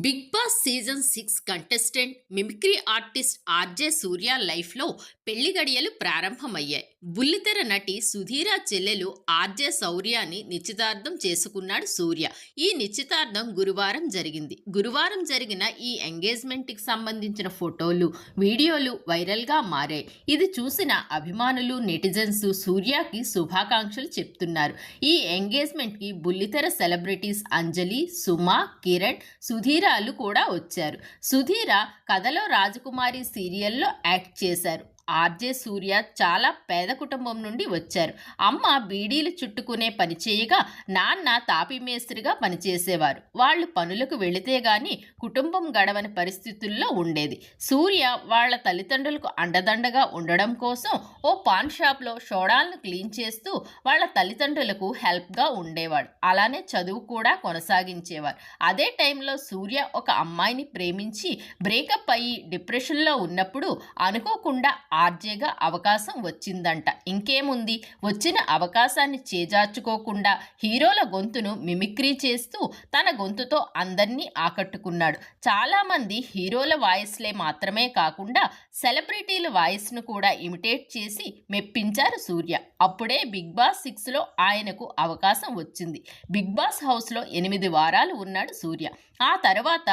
Big Boss season 6 contestant mimicry artist RJ Surya లైఫ్లో పెళ్లి గడియలు ప్రారంభమయ్యాయి. బుల్లితెర నటి సుధీర చెల్లెలు ఆర్జే శౌర్యాని నిశ్చితార్థం చేసుకున్నాడు సూర్య. ఈ నిశ్చితార్థం గురువారం జరిగింది. గురువారం జరిగిన ఈ ఎంగేజ్మెంట్కి సంబంధించిన ఫోటోలు, వీడియోలు వైరల్గా మారాయి. ఇది చూసిన అభిమానులు, నెటిజన్స్ సూర్యకి శుభాకాంక్షలు చెప్తున్నారు. ఈ ఎంగేజ్మెంట్కి బుల్లితెర సెలబ్రిటీస్ అంజలి, సుమ, కిరణ్, సుధీరాలు కూడా వచ్చారు. సుధీర కథలో రాజకుమారి సీరియల్లో యాక్ట్ చేశారు. ఆర్జే సూర్య చాలా పేద కుటుంబం నుండి వచ్చారు. అమ్మ బీడీలు చుట్టుకునే పని చేయగా నాన్న తాపి మేస్త్రిగా పనిచేసేవారు. వాళ్ళు పనులకు వెళితే గాని కుటుంబం గడవని పరిస్థితుల్లో ఉండేది. సూర్య వాళ్ళ తల్లిదండ్రులకు అండదండగా ఉండడం కోసం ఓ పాన్ షాప్లో షోడాలను క్లీన్ చేస్తూ వాళ్ళ తల్లిదండ్రులకు హెల్ప్గా ఉండేవాడు. అలానే చదువు కూడా కొనసాగించేవారు. అదే టైంలో సూర్య ఒక అమ్మాయిని ప్రేమించి బ్రేకప్ అయ్యి డిప్రెషన్లో ఉన్నప్పుడు అనుకోకుండా ఆర్జేగా అవకాశం వచ్చిందంట. ఇంకేముంది, వచ్చిన అవకాశాన్ని చేజార్చుకోకుండా హీరోల గొంతును మిమిక్రీ చేస్తూ తన గొంతుతో అందరినీ ఆకట్టుకున్నాడు. చాలామంది హీరోల వాయిస్లే మాత్రమే కాకుండా సెలబ్రిటీల వాయిస్ను కూడా ఇమిటేట్ చేసి మెప్పించారు సూర్య. అప్పుడే బిగ్ బాస్ 6లో ఆయనకు అవకాశం వచ్చింది. బిగ్ బాస్ హౌస్లో 8 వారాలు ఉన్నాడు సూర్య. ఆ తర్వాత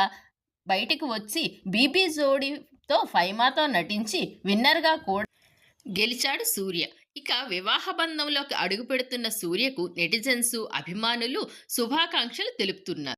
బయటికి వచ్చి బీబీ జోడీతో ఫైమాతో నటించి విన్నర్గా కూడా గెలిచాడు సూర్య. ఇక వివాహ బంధంలోకి అడుగు పెడుతున్న సూర్యకు నెటిజన్స్, అభిమానులు శుభాకాంక్షలు తెలుపుతున్నారు.